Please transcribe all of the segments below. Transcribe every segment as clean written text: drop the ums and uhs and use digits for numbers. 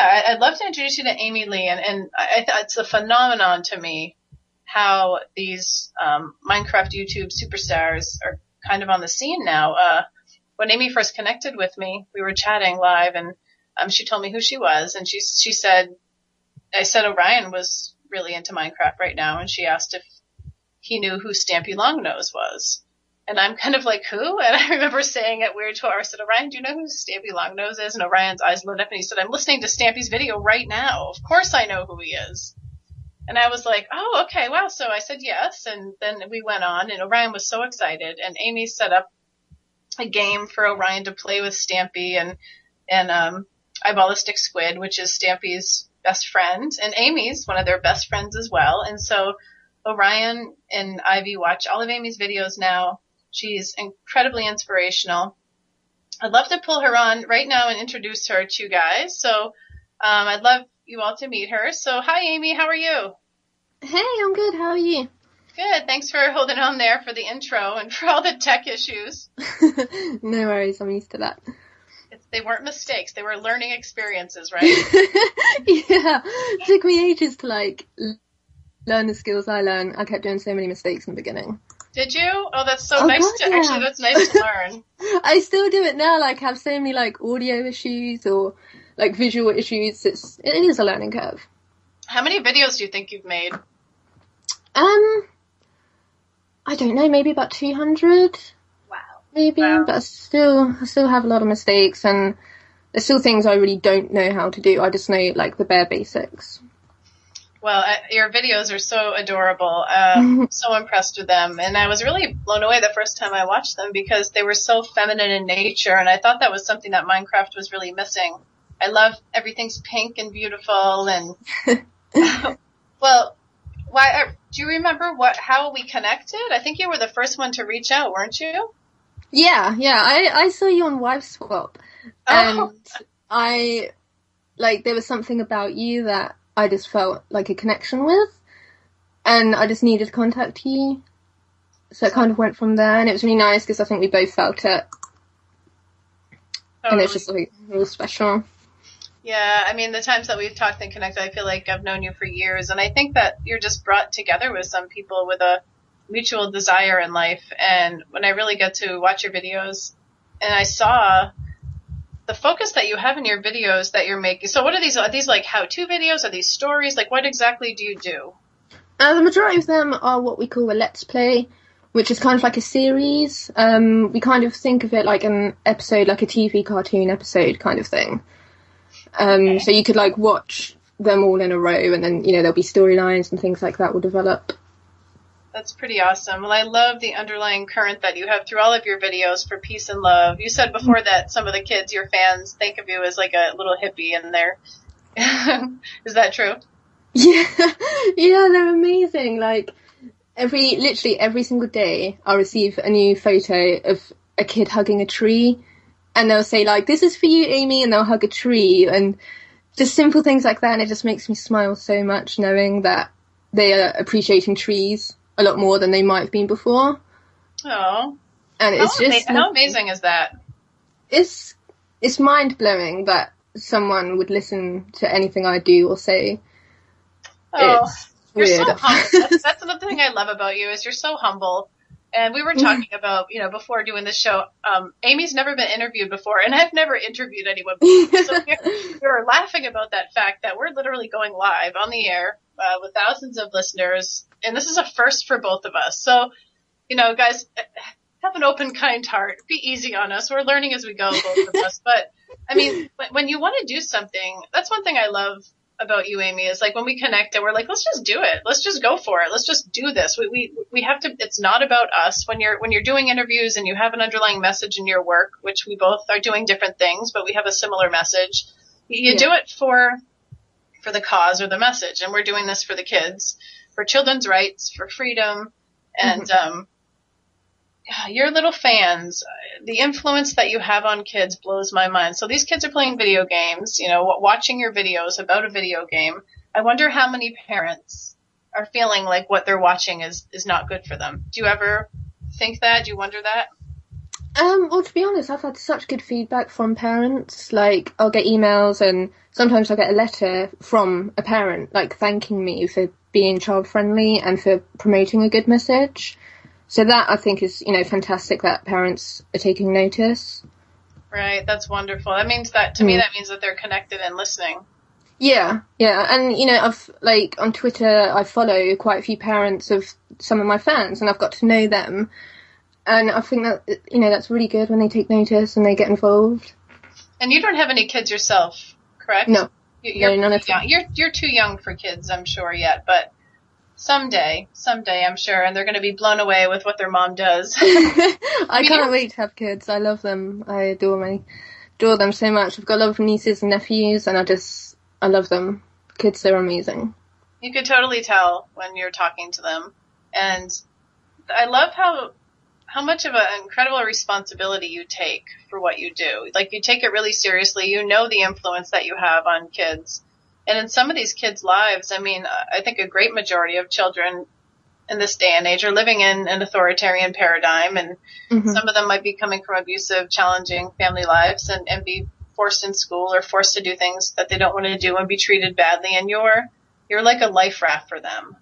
I'd love to introduce you to AmyLee, and it's a phenomenon to me how these Minecraft YouTube superstars are kind of on the scene now. When Amy first connected with me, we were chatting live, and she told me who she was, and she said, I said Orion was really into Minecraft right now, and she asked if he knew who Stampy Longnose was. And I'm kind of like, who? And I remember saying it weird to her. I said, Orion, do you know who Stampy Longnose is? And Orion's eyes lit up, and he said, I'm listening to Stampy's video right now. Of course I know who he is. And I was like, oh, okay, wow. So I said yes, and then we went on, and Orion was so excited. And Amy set up a game for Orion to play with Stampy and Eyeballistic Squid, which is Stampy's best friend, and Amy's one of their best friends as well. And so Orion and Ivy watch all of Amy's videos now. She's incredibly inspirational. I'd love to pull her on right now and introduce her to you guys. So I'd love you all to meet her. So hi, Amy. How are you? Hey, I'm good. How are you? Good. Thanks for holding on there for the intro and for all the tech issues. No worries. I'm used to that. They weren't mistakes. They were learning experiences, right? Yeah. It took me ages to, learn the skills I learned. I kept doing so many mistakes in the beginning. Did you? Oh, that's so nice. God, yeah. Actually, that's nice to learn. I still do it now, have so many, audio issues or, visual issues. It is a learning curve. How many videos do you think you've made? I don't know, maybe about 200. Maybe, wow. But I still have a lot of mistakes, and there's still things I really don't know how to do. I just know, the bare basics. Well, your videos are so adorable. So impressed with them. And I was really blown away the first time I watched them because they were so feminine in nature, and I thought that was something that Minecraft was really missing. I love everything's pink and beautiful, and well, do you remember how we connected? I think you were the first one to reach out, weren't you? Yeah, I saw you on Wife Swap, and there was something about you that I just felt like a connection with, and I just needed to contact you, so it kind of went from there, and it was really nice because I think we both felt it, and it's just real special. Yeah, I mean, the times that we've talked and connected, I feel like I've known you for years, and I think that you're just brought together with some people with a mutual desire in life. And when I really got to watch your videos and I saw the focus that you have in your videos that you're making. So what are these? Are these how-to videos? Are these stories? What exactly do you do? The majority of them are what we call a Let's Play, which is kind of like a series. We kind of think of it like an episode, like a TV cartoon episode kind of thing. Okay. So you could watch them all in a row, and then, there'll be storylines and things like that will develop. That's pretty awesome. Well, I love the underlying current that you have through all of your videos for peace and love. You said before that some of the kids, your fans, think of you as like a little hippie in there. Is that true? Yeah, they're amazing. Literally every single day I'll receive a new photo of a kid hugging a tree, and they'll say this is for you, Amy, and they'll hug a tree, and just simple things like that, and it just makes me smile so much knowing that they are appreciating trees a lot more than they might have been before. Oh. And it's how amazing is that? It's mind-blowing that someone would listen to anything I do or say. Oh, it's you're weird. so humble. That's another thing I love about you, is you're so humble. And we were talking about, before doing this show, Amy's never been interviewed before, and I've never interviewed anyone before. So we're laughing about that fact that we're literally going live on the air with thousands of listeners, and this is a first for both of us. So, guys, have an open, kind heart. Be easy on us. We're learning as we go, both of us. But, I mean, when you want to do something, that's one thing I love about you, Amy, is when we connect and we're let's just do it. Let's just go for it. Let's just do this. We have to, it's not about us. When you're doing interviews and you have an underlying message in your work, which we both are doing different things, but we have a similar message, you do it for the cause or the message. And we're doing this for the kids, for children's rights, for freedom. And, your little fans, the influence that you have on kids blows my mind. So these kids are playing video games, watching your videos about a video game. I wonder how many parents are feeling like what they're watching is not good for them. Do you ever think that? Do you wonder that? Well, to be honest, I've had such good feedback from parents. Like, I'll get emails and sometimes I'll get a letter from a parent, like, thanking me for being child-friendly and for promoting a good message. So that, I think, is, fantastic that parents are taking notice. Right, that's wonderful. That means that, to me, that means that they're connected and listening. Yeah. And, I've, on Twitter, I follow quite a few parents of some of my fans, and I've got to know them. And I think that, that's really good when they take notice and they get involved. And you don't have any kids yourself, correct? No. You're none at all. You're too young for kids, I'm sure, yet. But someday, I'm sure, and they're going to be blown away with what their mom does. I can't wait to have kids. I love them. I adore them so much. I've got a lot of nieces and nephews, and I love them. Kids are amazing. You could totally tell when you're talking to them. And I love how much of an incredible responsibility you take for what you do. Like, you take it really seriously. You know the influence that you have on kids. And in some of these kids' lives, I mean, I think a great majority of children in this day and age are living in an authoritarian paradigm, and some of them might be coming from abusive, challenging family lives and be forced in school or forced to do things that they don't want to do and be treated badly. And you're like a life raft for them.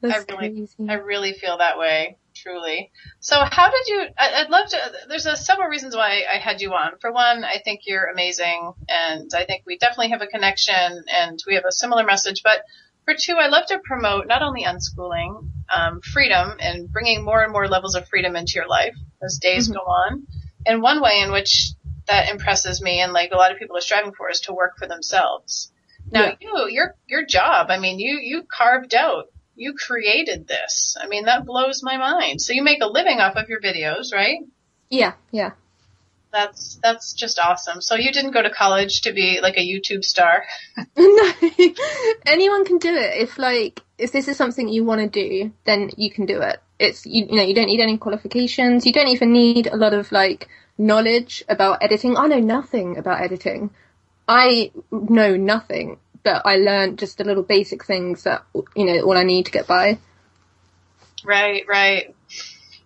I really feel that way, truly. So how did you, I'd love to, there's several reasons why I had you on. For one, I think you're amazing, and I think we definitely have a connection, and we have a similar message. But for two, I love to promote not only unschooling, freedom, and bringing more and more levels of freedom into your life as days go on. And one way in which that impresses me, and like a lot of people are striving for, is to work for themselves. Now, your job, I mean, you carved out, you created this. I mean, that blows my mind. So you make a living off of your videos, right? Yeah. That's just awesome. So you didn't go to college to be like a YouTube star? No, anyone can do it. If this is something you want to do, then you can do it. It's, you don't need any qualifications. You don't even need a lot of knowledge about editing. I know nothing about editing. I know nothing, but I learned just the little basic things that, all I need to get by. Right.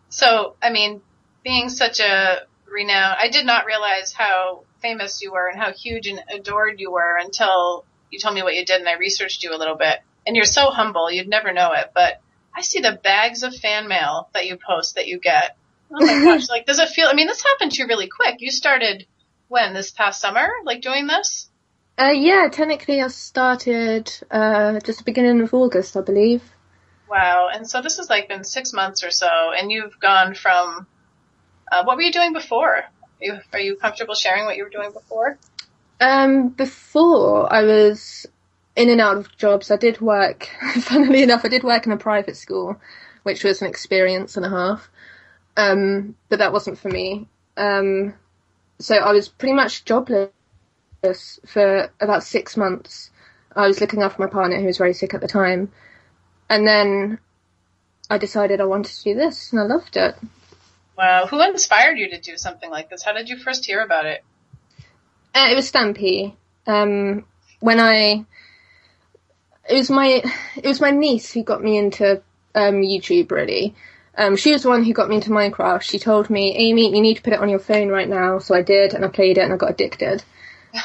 So, I mean, being such a renowned, I did not realize how famous you were and how huge and adored you were until you told me what you did, and I researched you a little bit. And you're so humble, you'd never know it, but I see the bags of fan mail that you post that you get. Oh my gosh, does it feel, I mean, this happened to you really quick. You started when, this past summer, doing this? Yeah, technically I started just the beginning of August, I believe. Wow, and so this has been 6 months or so, and you've gone from, what were you doing before? Are you comfortable sharing what you were doing before? Before, I was in and out of jobs. I did work, funnily enough, in a private school, which was an experience and a half. But that wasn't for me. So I was pretty much jobless for about 6 months. I was looking after my partner, who was very sick at the time. And then I decided I wanted to do this, and I loved it. Wow. Who inspired you to do something like this? How did you first hear about it? It was Stampy. It was my niece who got me into YouTube, really. She was the one who got me into Minecraft. She told me, Amy, you need to put it on your phone right now. So I did, and I played it, and I got addicted.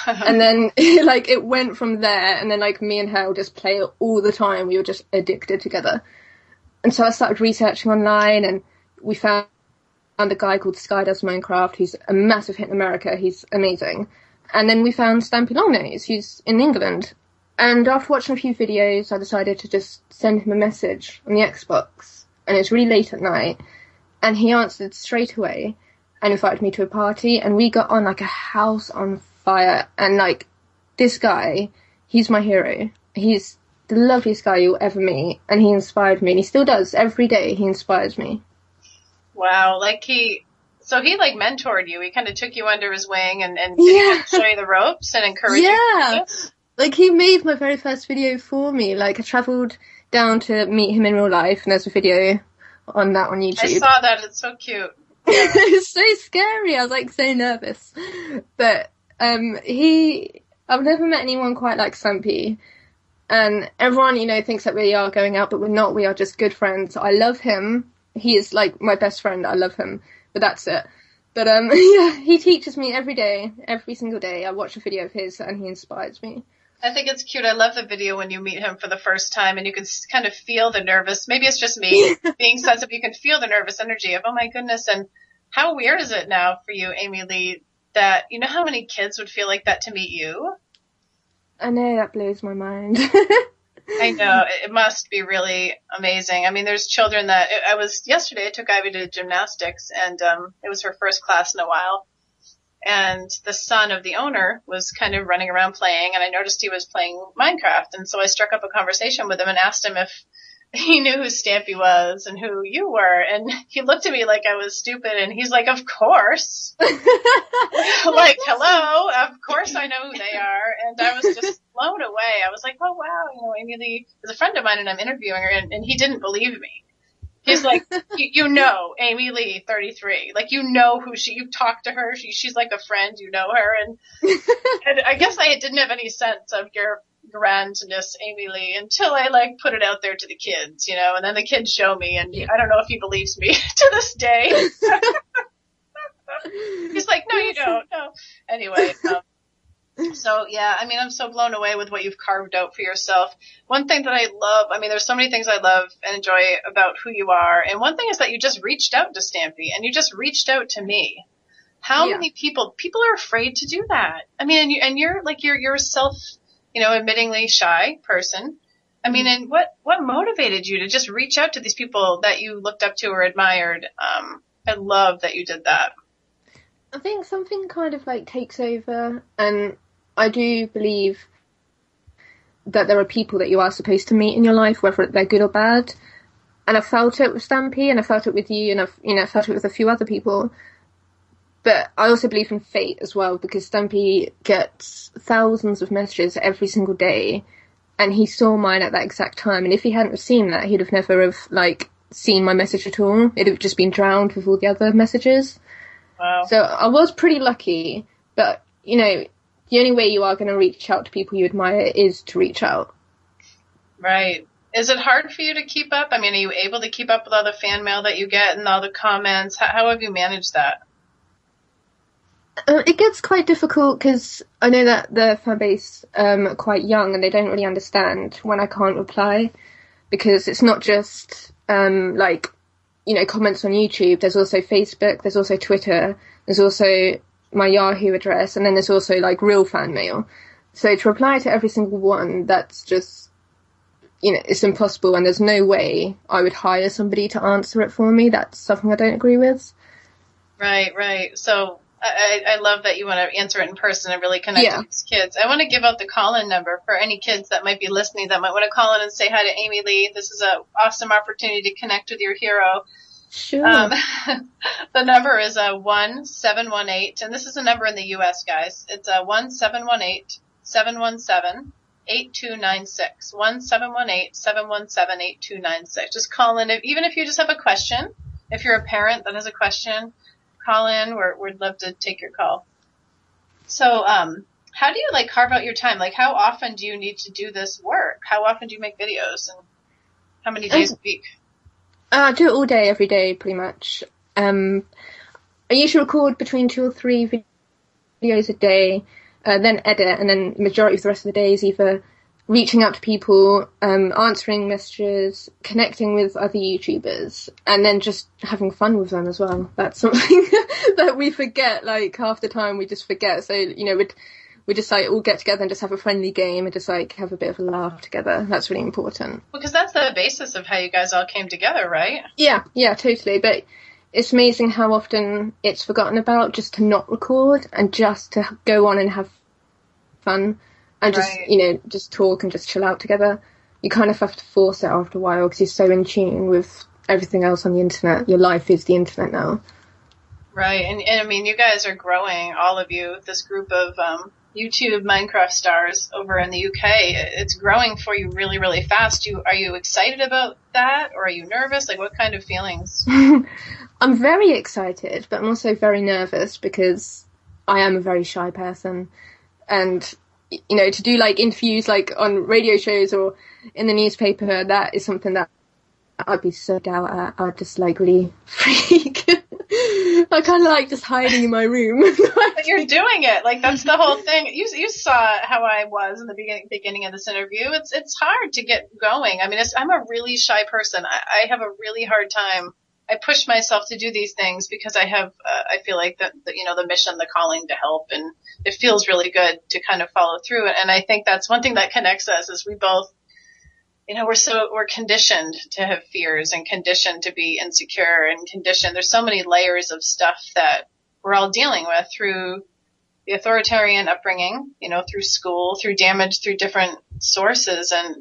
And then, it went from there, and then, me and her would just play it all the time. We were just addicted together. And so I started researching online, and we found a guy called Sky Does Minecraft, who's a massive hit in America. He's amazing. And then we found Stampy Longnose, who's in England. And after watching a few videos, I decided to just send him a message on the Xbox. And it was really late at night. And he answered straight away and invited me to a party. And we got on a house on fire. And this guy, he's my hero. He's the loveliest guy you'll ever meet. And he inspired me. And he still does. Every day he inspires me. Wow. He mentored you. He kind of took you under his wing and did he show you the ropes and encourage you? Yeah. He made my very first video for me. I travelled down to meet him in real life, and there's a video on that on YouTube. I saw that. It's so cute. Yeah. It's so scary. I was so nervous. But I've never met anyone quite like Stampy. And everyone, thinks that we are going out, but we're not. We are just good friends. I love him, he is like my best friend. I love him, but that's it. But yeah, he teaches me every day, every single day. I watch a video of his and he inspires me. I think it's cute. I love the video when you meet him for the first time and you can kind of feel the nervous, maybe it's just me being sensitive, you can feel the nervous energy of, oh my goodness. And how weird is it now for you, AmyLee, that you know how many kids would feel like that to meet you? I know, that blows my mind. I know, it must be really amazing. I mean, there's children that, yesterday I took Ivy to gymnastics and it was her first class in a while. And the son of the owner was kind of running around playing, and I noticed he was playing Minecraft. And so I struck up a conversation with him and asked him if he knew who Stampy was and who you were. And he looked at me like I was stupid, and he's like, of course. Like, hello, of course I know who they are. And I was just blown away. I was like, oh, wow, you know, AmyLee is a friend of mine, and I'm interviewing her, and he didn't believe me. He's like, you know, AmyLee33. Like, you know who you've talked to her. She's like a friend, you know her. And I guess I didn't have any sense of your grandness, AmyLee, until I like put it out there to the kids, you know, and then the kids show me, and I don't know if he believes me to this day. He's like, no, you don't. No. Anyway, so yeah, I mean, I'm so blown away with what you've carved out for yourself. One thing that I love, I mean, there's so many things I love and enjoy about who you are. And one thing is that you just reached out to Stampy and you just reached out to me. How many people are afraid to do that? I mean, and you're like, you're a self, you know, admittingly shy person. I mean, and what motivated you to just reach out to these people that you looked up to or admired? I love that you did that. I think something kind of like takes over, and I do believe that there are people that you are supposed to meet in your life, whether they're good or bad. And I felt it with Stampy, and I felt it with you, and I felt it with a few other people. But I also believe in fate as well, because Stampy gets thousands of messages every single day, and he saw mine at that exact time. And if he hadn't have seen that, he'd have never seen my message at all. It'd have just been drowned with all the other messages. Wow. So I was pretty lucky, but, you know, the only way you are going to reach out to people you admire is to reach out. Right. Is it hard for you to keep up? I mean, are you able to keep up with all the fan mail that you get and all the comments? How have you managed that? It gets quite difficult because I know that the fan base are quite young and they don't really understand when I can't reply, because it's not just you know, comments on YouTube. There's also Facebook, there's also Twitter, there's also my Yahoo address, and then there's also like real fan mail. So to reply to every single one, that's just, you know, it's impossible, and there's no way I would hire somebody to answer it for me. That's something I don't agree with. Right. So I love that you want to answer it in person and really connect with these kids. I want to give out the call-in number for any kids that might be listening that might want to call in and say hi to AmyLee. This is an awesome opportunity to connect with your hero. Sure. The number is 1718, and this is a number in the U.S., guys. It's 1718-717-8296. 1718-717-8296. Just call in, even if you just have a question. If you're a parent that has a question, call in. We'd love to take your call. So, how do you carve out your time? How often do you need to do this work? How often do you make videos, and how many days a week? I do it all day, every day, pretty much. I usually record between 2 or 3 videos a day, then edit, and then the majority of the rest of the day is either reaching out to people, answering messages, connecting with other YouTubers, and then just having fun with them as well. That's something that we forget, half the time we just forget. So, you know, we just all get together and just have a friendly game and just have a bit of a laugh together. That's really important. Because that's the basis of how you guys all came together, right? Yeah, totally. But it's amazing how often it's forgotten about, just to not record and just to go on and have fun and just, you know, just talk and just chill out together. You kind of have to force it after a while because you're so in tune with everything else on the internet. Your life is the internet now. Right. And I mean, you guys are growing, all of you, this group of YouTube Minecraft stars over in the UK. It's growing for you really, really fast. Are you excited about that, or are you nervous? What kind of feelings? I'm very excited, but I'm also very nervous because I am a very shy person. And, you know, to do interviews on radio shows or in the newspaper, that is something that I'd be so out at. I'd just like really freak. I kind of like just hiding in my room. But you're doing it. Like, that's the whole thing. You saw how I was in the beginning of this interview. It's hard to get going. I mean, I'm a really shy person. I have a really hard time. I push myself to do these things because I have, I feel like the mission, the calling to help, and it feels really good to kind of follow through. And I think that's one thing that connects us is we both, we're conditioned to have fears and conditioned to be insecure and conditioned. There's so many layers of stuff that we're all dealing with through the authoritarian upbringing, through school, through damage, through different sources. And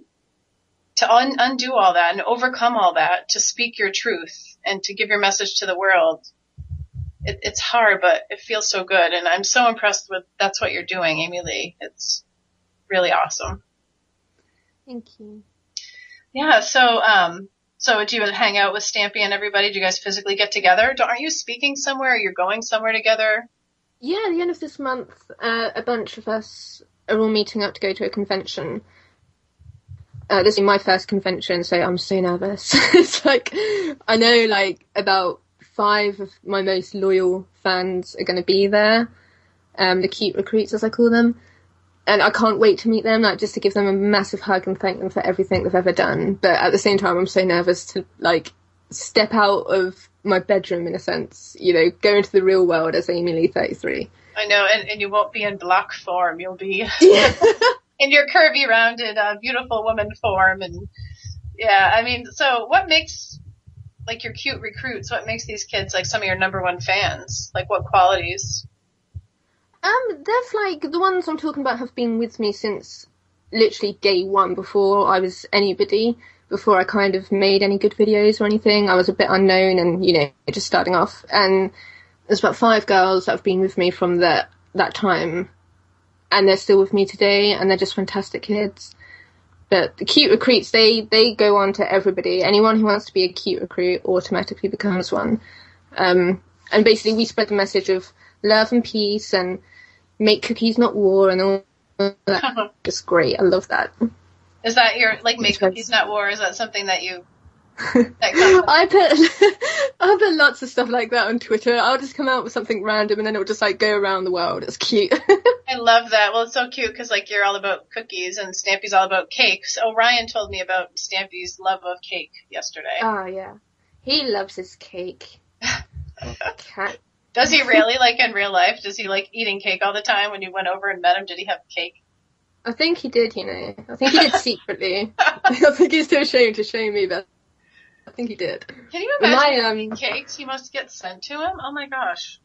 to undo all that and overcome all that, to speak your truth and to give your message to the world, it's hard, but it feels so good. And I'm so impressed with that's what you're doing, AmyLee. It's really awesome. Thank you. Yeah, so do you hang out with Stampy and everybody? Do you guys physically get together? Aren't you speaking somewhere? You're going somewhere together? Yeah, at the end of this month, a bunch of us are all meeting up to go to a convention. This is my first convention, so I'm so nervous. It's like, I know like about 5 of my most loyal fans are going to be there. The cute recruits, as I call them. And I can't wait to meet them, like just to give them a massive hug and thank them for everything they've ever done. But at the same time, I'm so nervous to like step out of my bedroom, in a sense, go into the real world as AmyLee33. I know, and you won't be in block form. You'll be in your curvy, rounded, beautiful woman form. And yeah, I mean, so what makes like your cute recruits? What makes these kids like some of your number one fans? Like what qualities? There's like the ones I'm talking about have been with me since literally day one, before I was anybody, before I kind of made any good videos or anything. I was a bit unknown and, just starting off. And there's about 5 girls that have been with me from that time, and they're still with me today, and they're just fantastic kids. But the cute recruits, they go on to everybody. Anyone who wants to be a cute recruit automatically becomes one. And basically we spread the message of love and peace and make cookies, not war, and all that. Just great. I love that. Is that your, like, make cookies, not war? Is that something that you... I put lots of stuff like that on Twitter. I'll just come out with something random and then it'll just like go around the world. It's cute. I love that. Well, it's so cute because like you're all about cookies and Stampy's all about cakes. Oh, Ryan told me about Stampy's love of cake yesterday. Oh yeah, he loves his cake. Cat. Does he really? Like in real life, does he like eating cake all the time? When you went over and met him, did he have cake? I think he did. I think he did secretly. I think he's too ashamed to show me, but I think he did. Can you imagine cakes he must get sent to him? Oh my gosh.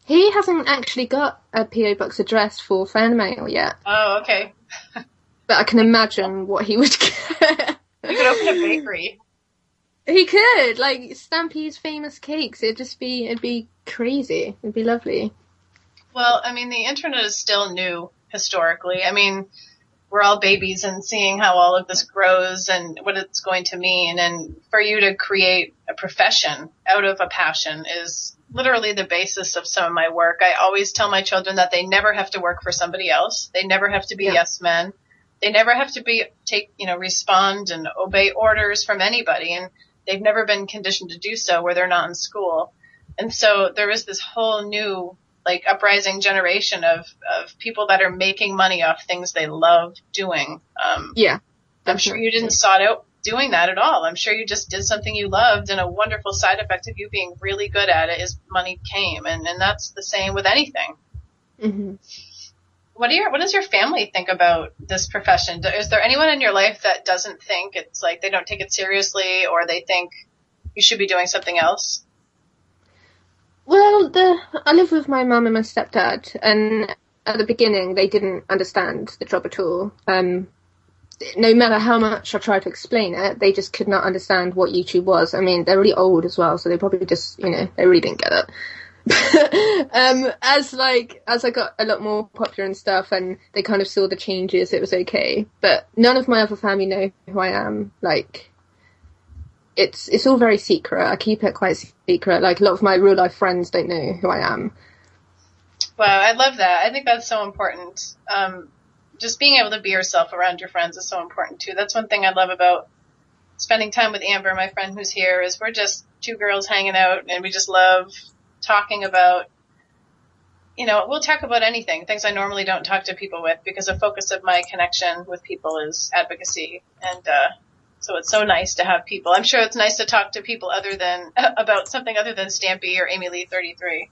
He hasn't actually got a P.O. Box address for fan mail yet. Oh, okay. But I can imagine what he would get. He could open a bakery. He could, like Stampy's famous cakes. It'd be crazy. It'd be lovely. Well, I mean, the internet is still new historically. I mean, we're all babies and seeing how all of this grows and what it's going to mean. And for you to create a profession out of a passion is literally the basis of some of my work. I always tell my children that they never have to work for somebody else. They never have to be yes men. They never have to respond and obey orders from anybody. And they've never been conditioned to do so where they're not in school. And so there is this whole new like uprising generation of people that are making money off things they love doing. I'm sure you didn't start out doing that at all. I'm sure you just did something you loved, and a wonderful side effect of you being really good at it is money came. And that's the same with anything. Mm-hmm. What does your family think about this profession? Is there anyone in your life that doesn't think it's like they don't take it seriously, or they think you should be doing something else? Well, I live with my mum and my stepdad, and at the beginning they didn't understand the job at all. No matter how much I tried to explain it, they just could not understand what YouTube was. I mean, they're really old as well, so they probably just, they really didn't get it. As I got a lot more popular and stuff, and they kind of saw the changes, it was okay. But none of my other family know who I am. Like, it's all very secret. I keep it quite secret. Like, a lot of my real life friends don't know who I am. Wow, I love that. I think that's so important. Just being able to be yourself around your friends is so important too. That's one thing I love about spending time with Amber, my friend who's here, is we're just two girls hanging out, and we just love talking about, we'll talk about anything, things I normally don't talk to people with, because a focus of my connection with people is advocacy. And so it's so nice to have people. I'm sure it's nice to talk to people about something other than Stampy or AmyLee33.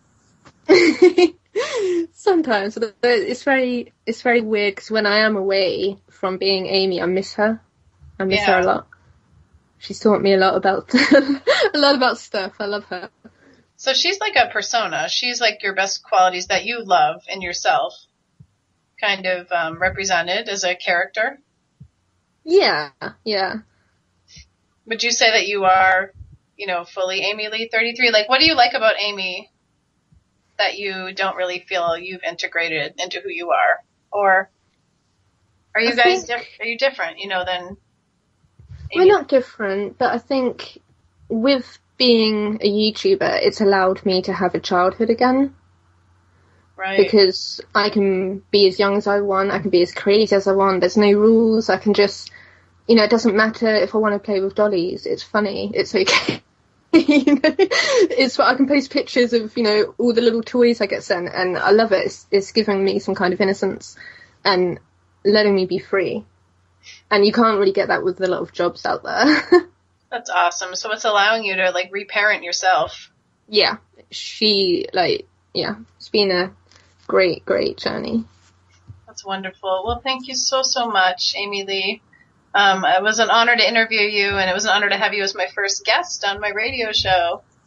Sometimes it's very weird, because when I am away from being Amy, I miss her. I miss her a lot. She's taught me a lot about stuff. I love her. So she's like a persona. She's like your best qualities that you love in yourself, kind of represented as a character. Yeah. Would you say that you are, fully AmyLee33? Like, what do you like about Amy that you don't really feel you've integrated into who you are? Or are you guys are you different, than Amy? We're not different, but I think with being a YouTuber, it's allowed me to have a childhood again. Right. Because I can be as young as I want, I can be as crazy as I want, there's no rules, I can just, it doesn't matter if I want to play with dollies, it's funny, it's okay. It's I can post pictures of, all the little toys I get sent, and I love it. It's giving me some kind of innocence and letting me be free. And you can't really get that with a lot of jobs out there. That's awesome. So it's allowing you to, reparent yourself. Yeah. It's been a great, great journey. That's wonderful. Well, thank you so, so much, AmyLee. It was an honor to interview you, and it was an honor to have you as my first guest on my radio show.